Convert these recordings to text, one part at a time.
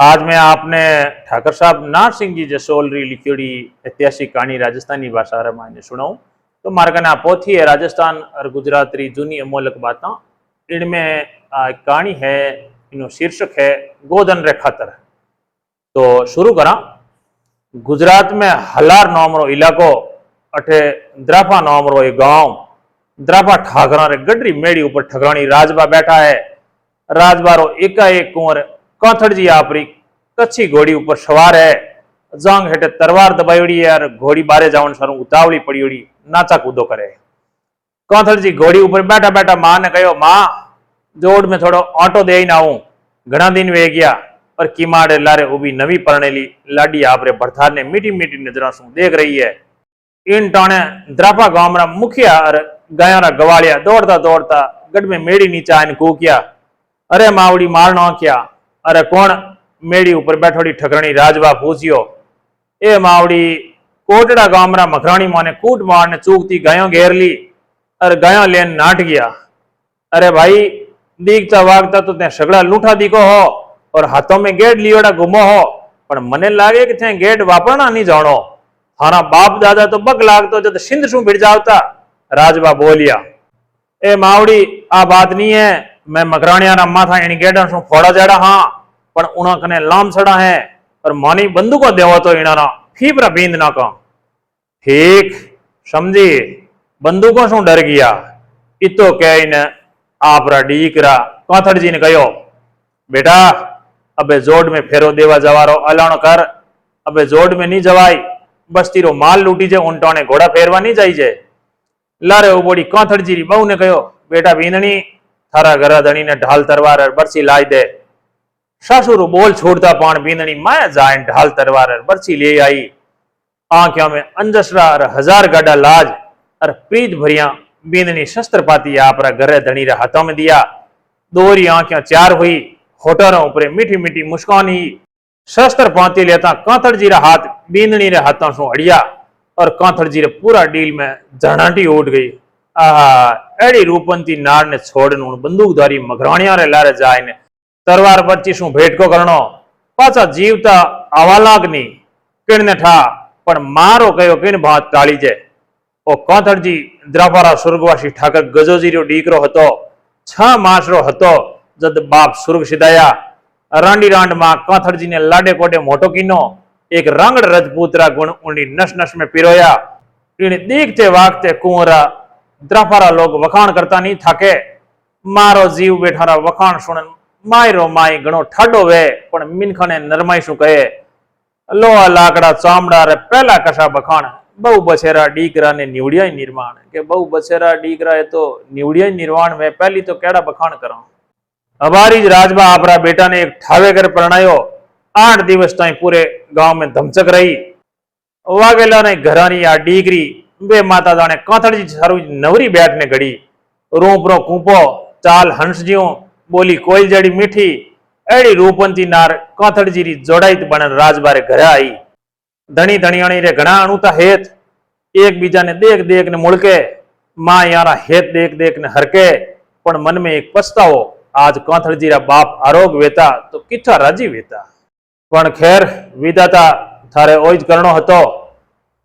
आज मैं आपने ठाकर साहब नार सिंह जी जसोलरी लिखी ऐतिहासिक कहानी राजस्थानी भाषा में सुनाऊं। तो मारे कने पोथी है राजस्थान और गुजरात री जूनी अमोलक बातें। इनमें कहानी है, इनो शीर्षक है गोधन रे खातर। तो शुरू करा। गुजरात में हलार नाम रो इलाको, अठे द्राफा नाम रो एक गांव, द्राफा ठाकरा रे गडरी मेड़ी ऊपर ठकरानी राजबा बैठा है। राजबा रो एकाएक कुंवर कांथड़ जी आपरी कच्ची घोड़ी ऊपर सवार है। जांग हेठे तरवार दबाईड़ी है और घोड़ी बारे जावन सारू उतावली पड़ी नाचा कूदो करे। कांथड़ जी घोड़ी ऊपर बैठा बैठा मां ने कहो, मां जोड़ में थोड़ो आटो दे ना आऊं, घना दिन वे गया। और कीमाड़े लारे उभी नवी परणेली लाडी आपरे भरथार ने मीठी मीठी नजरों से देख रही है। इन टाणे द्राफा गांव रा मुखिया और गाया गवालिया दौड़ता दौड़ता गढ़ में मेड़ी नीचे आने कूकिया, अरे मावड़ी मारना क्या? अरे कौन? मेड़ी ऊपर बैठोड़ी ठकरानी राजबा पूछियो। ए मावड़ी, कोटड़ा गामरा मखरानी माने कूट मारने चूकती गायों घेर ली और गायों लेन नाट गया। अरे भाई, दीखता वागता तो ते सगड़ा लूठा दिखो हो और हाथों में गेट लियोड़ा घूमो हो, पर मने लागे कि थे गेट वापरना नहीं जानो। थारा बाप दादा तो बक लागतो जब सिंध शू भिड़ जावता। राजबा बोलिया, ए मावड़ी, आ बात नहीं है। मैं मकरानिया रा माथा इन गेडा सु फोड़ा जाड़ा हाँ, पण उना कने लाम सड़ा है और मानी बंदूको देवो तो इनारा फीबरा बींद ना का। ठीक समझी, बंदूकों सु डर गया। इतो कह इन आपरा डीकरा कांथड़ जी ने कहो, बेटा अबे जोड़ में फेरो देवा जवारो अलाण कर। अबे जोड़ में नहीं जवाई, बस्ती रो माल लूटी जे, उनटाने घोड़ा फेरवा नहीं जाई जे। लारे उबोड़ी कांथड़ जी री बहू ने कहो, बेटा बींदनी, थारा घरा धनी ने ढाल तरवार और बरसी लाई दे। सासुरु बोल छोड़ता पान बींदनी माया जाए ढाल तरवार और बरसी ले आई। आंखों में अंजसरा और हजार गाडा लाज और प्रीत भरिया बींदनी शस्त्र पाती आपरा घरे धनी रे हाथों में दिया। दोहरी आंखें चार हुई, होठों ऊपर मीठी मीठी मुस्कान ही। शस्त्र पाती लेता कांथड़ जी रे हाथ बींदनी रे हाथों से अड़िया और कांथड़ जी रे पूरा डील में झनाटी उठ गई। एड़ी रूपंती नार ने छोड़न बंदूकधारी मगराणिया रे लारे जाए ने तरवार बच्ची शू भेट को करनो। पाछा जीवता आवालागनी किण ने ठा, पण मारो कयो किण बात टाળી जे। ओ कांथड़ जी द्राफारा स्वर्गवासी ठाकर गजोजी रो डीकरो हतो। 6 मास रो हतो जद बाप स्वर्ग सिधाया। रांडी रांड मां कांथड़ जी ने लाडे कोडे मोटो कीनो एक रांगड़ रजपूतरा गुण उंडी नस नस में पिरोया। इन देखते वागते कुंवरा द्राफारा लोग वखाण करता नहीं थाके। मारो जीव बेठारा वखाण सुनन मायरो माई घणो ठाडो वे, पण मिनखने नरमाई शू कहे। लोहा लाकड़ा चामड़ा रे पहला कशा बखाण, बहु बछेरा डीकरा ने निवड़िया निर्माण। के बहु बछेरा डीकरा है तो निवड़िया निर्माण में पहली तो केड़ा बखाण करा। हमारी राजबा आपरा बेटा ने एक ठावे कर परणायो। 8 दिवस ताई पूरे गांव में धमचक रही। वागेला ने घरानी आ डीकरी बे माता जाने कांथड़ जी सारू नवरी बैठ ने घड़ी। रूपरो कूपो, चाल हंस ज्यों, बोली कोयल जड़ी मीठी। एड़ी रूपंती नार कांथड़ जी री जोड़ाई बनन राजबारे घरे आई। धनी धनियाणी रे घणा अणुता हेत एक बीजा ने देख देख ने मुड़के। मां यारा हेत देख देख ने हरके, पण मन में एक पछतावो, आज कांथड़ जी रा बाप आरोग वेता तो किथा राजी वेता। पण खैर विधाता थारे ओज करनो हतो।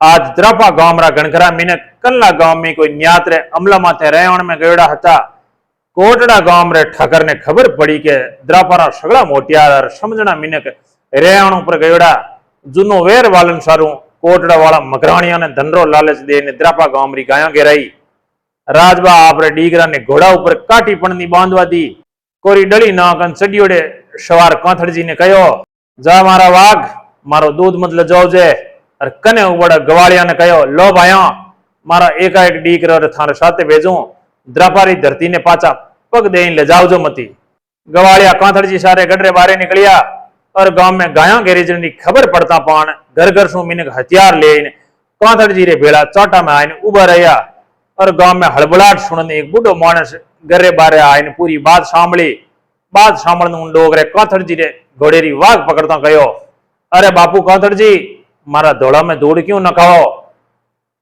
आज द्राफा गामरा गणखरा मिनक कल्ला गांव में कोई न्यात रे अमला माथे रहण में गयोड़ा हता। कोटड़ा गांव रे ठाकर ने खबर पड़ी के द्राफारा सगड़ा मोटियार और समझना मिनक रहण पर गयोड़ा। जुनो वेर वालन सारू कोटड़ा वाला मकराणिया ने धनरो लालच दे ने द्राफा गांव री गायों घेराई। राजबा आपरे डीगरा ने घोड़ा ऊपर काटी पणनी बांधवा दी। कोरी डली नाकन चडियोड़े सवार कांथड़ जी ने कहो, जा मारा वाघ, मारो दूध मत लजाओ जे। और कने उबड़ा गवालिया ने कहो, लो भाया, मारा एकाएक डीकरो रे थारे साथे भेजूं। द्राफारी धरती ने पाचा पग दे ले जाओ जो मती। गवालिया कांथड़ जी सारे गडरे बारे निकलिया और गांव में गाया घेरीजन की खबर पड़ता पान घर घर सु मिनक हथियार ले कांथड़ जी रे भेड़ा चाटा में आईने उबा रहा। और गांव में हड़बड़ाहट सुनन एक बूढ़ो मानस घरे बारे आईने पूरी बात सांभली। बात सांभळन उन लोग रे कांथड़ जी रे घोड़े री वाघ पकड़ता कहो, अरे बापू कांथड़ जी, मारा धोड़ा में धूड़ क्यों न खाओ?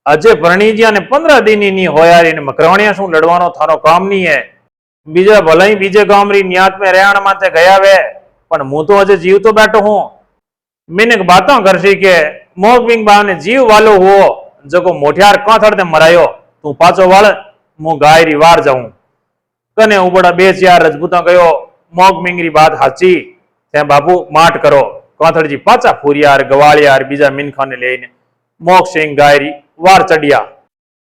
अजय परણીजिया ने 15 दिन ही नहीं होया। इन मकराणिया शू लड़वानो थारो काम नहीं है। बीजा भले ही बीजे गांव री न्यात में रहण माते गया वे, પણ હું તો હજે જીવતો બેઠો હું. મિનક બાતો કરશી કે મોગબીંગ બા ને જીવ વાલો હુઓ જકો મોઠિયાર કોથળ તે મરાયો તું પાછો વળ હું ગાયરી વાર જાઉં. કને ઉબડા બે ચાર રજપૂતા ગયો મોગબીંગરી વાત હાચી ત્યાં બાપુ માટ કરો. કોથળજી પાછા ફૂરિયાર ગવાળિયાર બીજા મિનખાને લઈને મોગસિંહ ગાયરી વાર ચડિયા.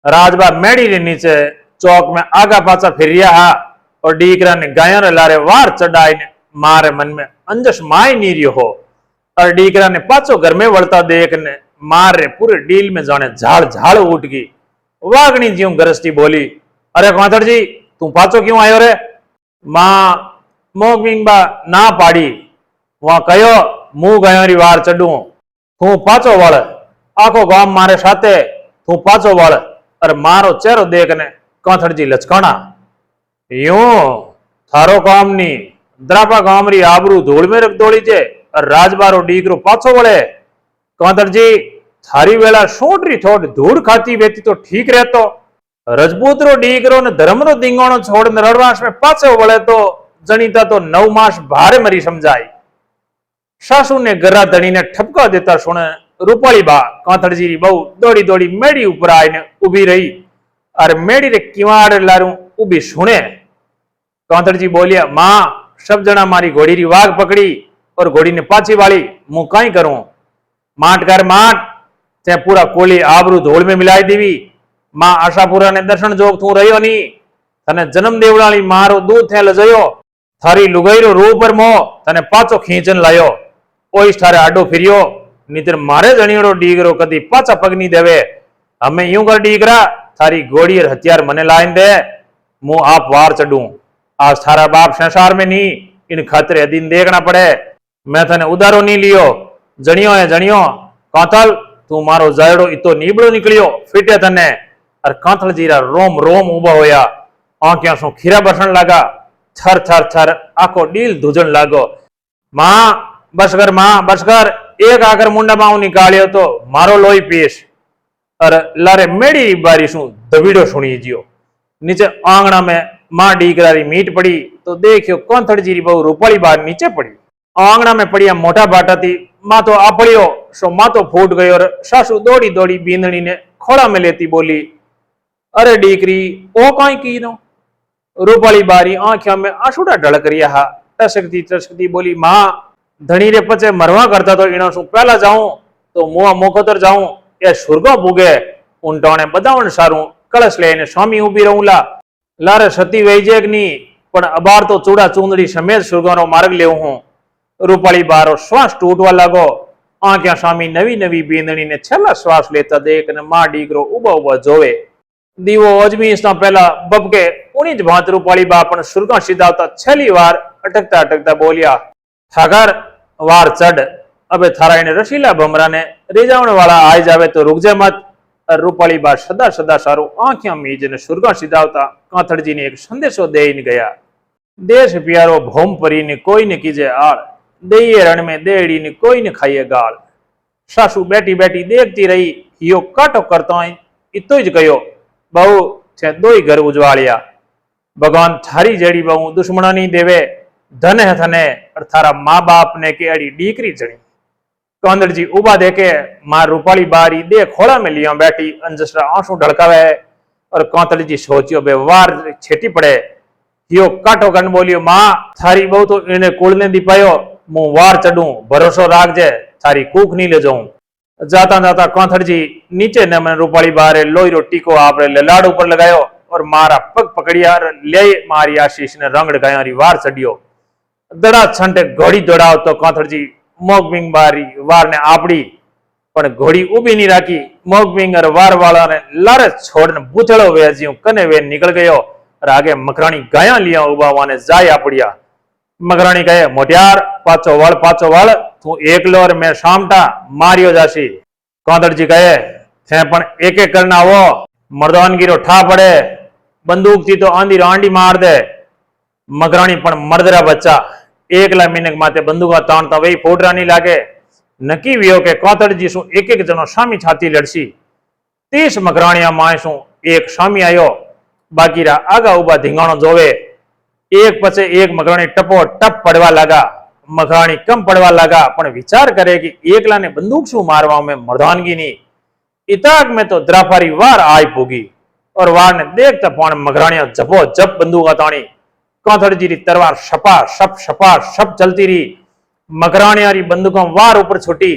राजबा मेड़ी रे नीचे चौक में आगा पाचा फिर हा और डीकरा ने गायों रे लारे वार चढ़ाई ने मारे मन में अंजस माय नी रियो हो और डीकरा ने पाचो घर में वळता देख ने मारे पूरे डील में जाने झाड़ झाड़ उठ गई. वागनी जीव गरजती बोली, अरे कोथड़ जी तू पाचो क्यों आयो रे? मां मोगविंगबा ना पाड़ी वहां कहो मुंह गयो री वार चढ़ू तू पाचो वळ आखो गाम मारे साथे तू पाचो वळ. और मारो चेहरो देख ने कोथड़ जी लचकाना, यूं थारो काम नी द्रापा गाम री आबरू धूल में रख दौड़ी जे और राजबारो डीकरो पाछो वळे. कोथड़ जी थारी वेला शोटरी थोड़ धूड़ खाती वेती तो ठीक रहतो. रजपूतरो डीकरो ने धर्मरो दींगोणो छोड़ने रणवास में पाछो वळे तो जणीता तो 9 मास भारे मरी समझाई. सासू ने गरा धणी ने ठपका देता सुने रूपाली बा कोथड़जी री बहु दौड़ी दौड़ी मेड़ी ऊपर आईने उभी रही और मेड़ी रे किवाड़ लारू उभी सुने. कोथड़जी बोलिया, मां सब जना मारी घोड़ी री वाग पकड़ी और घोड़ी ने पाछी वाली मुं कई करूं. माट कर माट ते पूरा कोली आबरू धोल में मिलाई देवी. मां आशापुरा ने दर्शन जोग तू रह्यो नी तने जन्म देवड़ाली मारो दूध थे लजयो थारी लुगाईरो रो पर मो तने पाछो खींचन लायो. ओई थारे आडो फिरियो नितर मारे जणीड़ो डीगरो कदी पाचा पगनी देवे. हमें यूं कर डीगरा थारी घोड़ी और हथियार मने लाइन दे मुंह आप वार चढ़ू. आज थारा बाप संसार में नी इन खतरे दिन देखना पड़े. मैं थने उधारो नी लियो. जणियो है जणियो कांथल तू मारो जायड़ो इतो नीबड़ो निकलियो फिटे थने. और कांथल जीरा रोम रोम उबा होया आंखियां सो खीरा बरसन लगा. थर थर थर आखो डील धुजन लागो. मां बसकर मां बसकर एक आकर मुंडा माऊ निकालियो तो मारो लोही पीस. और लारे मेड़ी बारी शू दबीड़ो सुनी जियो. नीचे आंगणा में मां डीकरा री मीट पड़ी तो देखियो कोथड़ जी री बहु रूपाली बार नीचे पड़ी. आंगणा में पड़िया मोटा बाटा थी मां तो आपड़ियो सो मां तो फूट गयो. और सासू दौड़ी दौड़ी बींदणी ने खोड़ा में लेती बोली, अरे डीकरी ओ कई की नो. रूपाली बारी आंखियों में आंसुड़ा ढड़क रिया हा. टसकती बोली, मां धणी रे पचे मरवा करता तो इनो सु पहला जाऊं तो मुआ मोखोतर जाऊं ए सुरगो भूगे ऊंटोने बदावण सारू कलश लेने स्वामी उभी रहूला. लारे सती वैजेक नी पण अबार तो चूड़ा चूंदड़ी समेत सुरगोनो मार्ग लेऊ हूं. रूपाली बारो श्वास टूटवा लागो. आंख्या स्वामी नवी नवी बींदणी ने छेल्ला श्वास लेता देख ने मां डीकरो उबा उबा जोवे. दीवो अजमी इसता पहला बबके उनी ज भात रूपाली बा पण सुरगा सीधावता छेली वार अटकता अटकता बोलिया, ठाकर वार चढ़ अबे थारा इन रसीला भमरा ने रेजावण वाला आई जावे तो रुक जे मत. और रूपाली बा सदा सदा सारू आंखियां मीज ने सुरगा सीधावता काथड़ जी ने एक संदेशो देन गया. देश प्यारो भौम परी ने कोई ने कीजे आड़ देये रण में देड़ी ने कोई ने खाइए गाल. सासू बैठी बैठी देखती रही. यो काटो करता इतो ज कहो बहु छे दोई घर उजवाड़िया. भगवान थारी जेड़ी बहु दुश्मना नहीं देवे. धन है थने और थारा माँ बाप ने के अड़ी डीकरी जड़ी. कोंदड़ जी उबा देखे मां रूपाली बारी दे खोड़ा में लिया बैठी अंजसरा आंसू ढड़कावे. और कोंदड़ जी सोचियो बे वार छेटी पड़े. यो काटो कन बोलियो, मां थारी बहु तो इन्हें कुलने दी पायो मुंह वार चढ़ू भरोसो राख जे थारी कूख नहीं ले जाऊं. जाता जाता कोंथड़ जी नीचे ने मन रूपाली बारे लोई रो टीको आपरे ललाड़ ऊपर लगायो और मारा पग पकड़िया ले मारी आशीष ने रंगड़ गया री वार चढ़ियो. दड़ा छंटे घोड़ी दौड़ाओ तो कोंथड़ जी मोगबिंग बारी वार ने आपड़ी पण घोड़ी उभी नहीं राखी. मोगबिंग और वार वाला ने लारे छोड़ने बूथड़ो वेजियो कने वे निकल गयो. और आगे मकराणी गाया लिया उबा वाने जाय आपड़िया. मकराणी कहे, मोटियार पाचो वळ तू एकलो और मैं सामटा मारियो जासी. कोंथड़ जी कहे, थे पण एक एक करना वो मर्दानगीरो ठा पड़े. बंदूक थी तो आंधी रांडी मार दे. मकराणी पण मर्दरा बच्चा एकला मिनक माते बंदूका ताणता वही फोटरा नहीं लागे. नकी वियो के कोंथड़ जी सु एक एक जनो सामी छाती लड़सी. 30 मकराणिया माय सु एक सामी आयो. बाकी रा आगा उबा धींगाणो जोवे. एक पछे एक मकराणी टपो टप पड़वा लगा. मघाणी कम पड़वा लगा पण विचार करे कि एकला ने बंदूक शू मारवा में मर्दानगी नी। इताक में तो द्राफारी वार आई पूगी और वार ने देखता पण मघराणिया जपो जप बंदूक ताणी। कांथड़जी री तरवार शपा शप चलती रही। मघराणिया री बंदूकों वार ऊपर छूटी,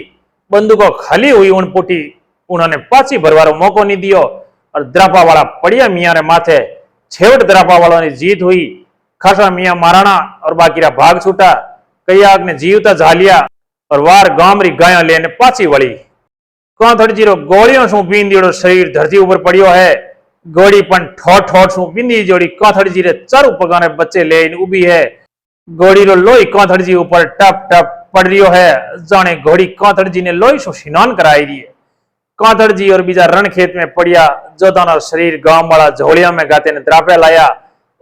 बंदूकों खाली हुई उन पुटी। उन्होंने पाची भरवारो मौको नहीं दियो और द्रापा वाला पड़िया मियाँ रे माथे। छेवट द्रापा वालों ने जीत हुई। खासा मियाँ माराना और बाकीरा भाग छूटा। कईयाक ने जीवता झालिया और वार गाम री गाया लेने पाची वળી। कांथड़जी रो गोलियों शू बींदीड़ो शरीर धरती ऊपर पड़ियो है। गोड़ी पण ठोठ ठोठ शू बींदी जोड़ी कांथड़जी रे चारू पगाने बच्चे लेने उभी है। घोड़ी रो लोही कांथड़जी ऊपर टप टप पड़ रियो है। जाने घोड़ी कांथड़जी ने लोही शू स्नान कराई रही है। कांथड़जी और बीजा रण खेत में पड़िया जोधाना शरीर गांव वाला झोलिया में गाते ने द्रापे लाया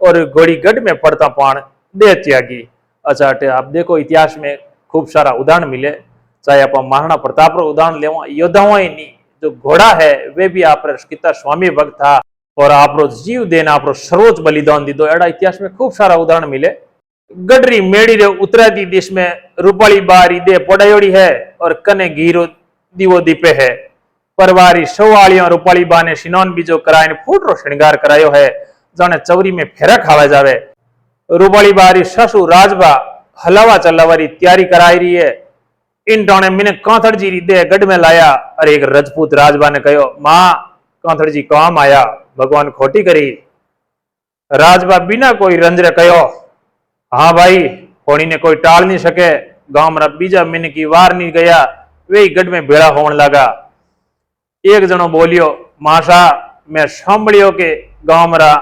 और घोड़ी गढ़ में पड़ता पान दे त्यागी। अच्छा अटे आप देखो इतिहास में खूब सारा उदाहरण मिले, चाहे आप महाराणा प्रताप रो उदाहरण लेवा, योद्धाओं ही नहीं, जो घोड़ा है वे भी आप कितना स्वामी भक्त था और आप जीव देना आप सर्वोच्च बलिदान दीदो। एड़ा इतिहास में खूब सारा उदाहरण मिले। गडरी मेड़ी रे उत्तरादी दिश में रूपाली बारी दे पोड़ायोड़ी है और कने घीरो दीवो दीपे है। परवारी सवालियों रूपाली बा ने स्नान बीजो कराए फूटरो श्रृंगार करायो है। जाने चवरी में फेरा खावा जावे। रूपाली बारी ससु राजबा हलावा चलावारी तैयारी कराई रही है। इन टाणे मैंने कांथड़जी री दे गढ़ में लाया और एक रजपूत राजबा ने कहो, मां कांथड़जी काम आया, भगवान खोटी करी। राजबा बिना कोई रंजरे कहो, हाँ भाई होनी ने कोई टाल नहीं सके। गांव रा बीजा मिन की वार नहीं गया, वे गढ़ में भेड़ा होने लगा। एक जनो बोलियो, माशा मैं सांभळियो के गांव रा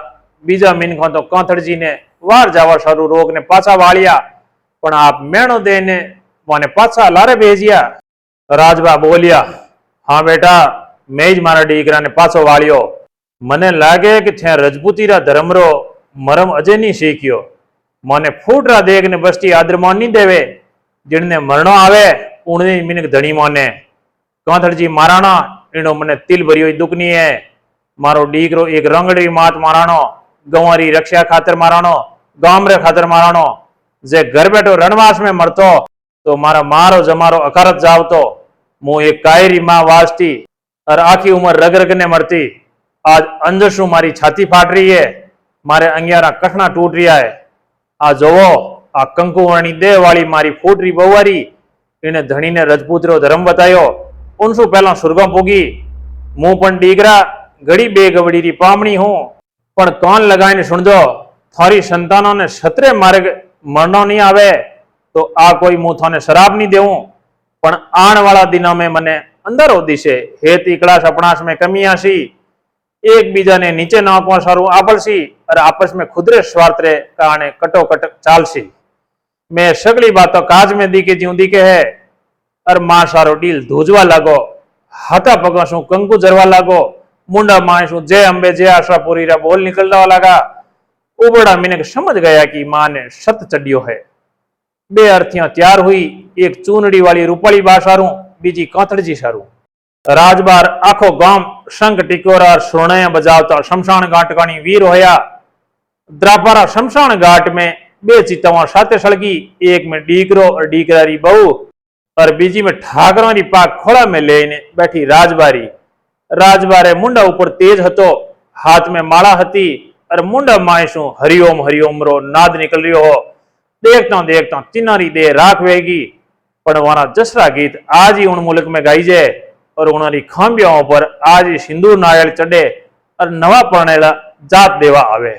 बीजा मिन को तो कांथड़जी ने वार जावा सारू रोग ने पाछा वालिया, पण आप मेणो देने माने पाछा लारे भेजिया। राजबा बोलिया, हाँ बेटा मैं ज मारा डीकरा ने पाछो वालियो। मने लागे कि थे रजपूती रा धर्म रो मरम अजे नहीं सीखियो। मने फूटरा देख ने बस्ती आदरमान नहीं देवे, जिनने मरणो आवे उन्हें मिनक धनी माने। कांथड़जी माराना इनो मने तिल भरियो दुख नहीं है। मारो डीकरो एक रंगड़ी मात मारानो, गंवारी रक्षा खातर मारानो, गाम रे खातर मारानो। जे घर बैठो रणवास में मरतो तो मारा मारो जमारो अकारत जावतो। मु एक कायरी मां वास्ती और आखी उम्र रग रग ने मरती। आज अंजसू मारी छाती फाट रही है, मारे अंगियारा कठना टूट रिया है। आ जोवो आ कंकुवणी देह वाली मारी फूटरी बहुवारी, इने धनी ने रजपूत रो धर्म बतायो। उनसु पहला सुरगा पोगी। मुंह पण डीगरा घड़ी बे गवड़ी री पामणी हूं, पण कान लगाईने सुनजो, थारी संतानों ने छतरे मार्ग मरनो नहीं आवे तो आ कोई मुंह थाने शराब नहीं देवूं, पण आने वाला दिनों में मने अंदर दिशे हेत इकड़ाश अपनाश में कमी आसी। एक बीजा ने नीचे नाखवा सारू आपलसी और आपस में खुदरे स्वार्थ रे कारणे कटोकट चालसी। मैं सगली बातों काज में दी के ज्यूं दी के है और मां सारो डील धूजवा लागो। हाथा पगा शू कंकु जरवा लागो। मुंडा माए शू जय अंबे जय आशापुरी रा बोल निकलता लगा। उबड़ा मिनक समझ गया कि मां ने सत चढ़ियो है। बे अर्थियां तैयार हुई, एक चूनड़ी वाली रूपाली बा सारू, बीजी कांथड़जी सारू। राजबार आखो गांव शंख टिकोरा सुरणाया बजावता शमशान घाट कानी वीर होया। द्रापारा शमशान घाट में बे चितवा साथे सड़गी, एक में डीकरो और डीकरारी बहू और बीजी में ठाकरों री पाक खोड़ा में लेने बैठी राजबारी। राजबारे मुंडा ऊपर तेज हतो, हाथ में माला हती और मुंडा मायसू हरिओम रो नाद निकल रियो हो। देखता देखता तिनारी दे राख वेगी, पण वाना जसरा गीत आज ही उन मुल्क में गाई जाए और उन्होंने खांबियाओं पर आज ही सिंदूर नारियल चढ़े और नवा परणेला जात देवा आवे।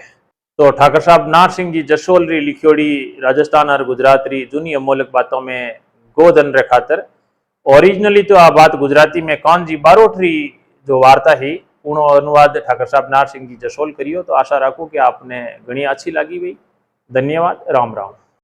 तो ठाकर साहब नार सिंह जी जसोल री लिखियोड़ी राजस्थान और गुजरात री जूनी अमोलक बातों में गोधन रे खातर। ओरिजिनली तो आ बात गुजराती में कानजी बारोट री जो वार्ता ही उनो अनुवाद ठाकर साहब नार सिंह जी जसोल करियो। तो आशा राखू कि आपने घणी अच्छी लगी हुई। धन्यवाद। राम राम।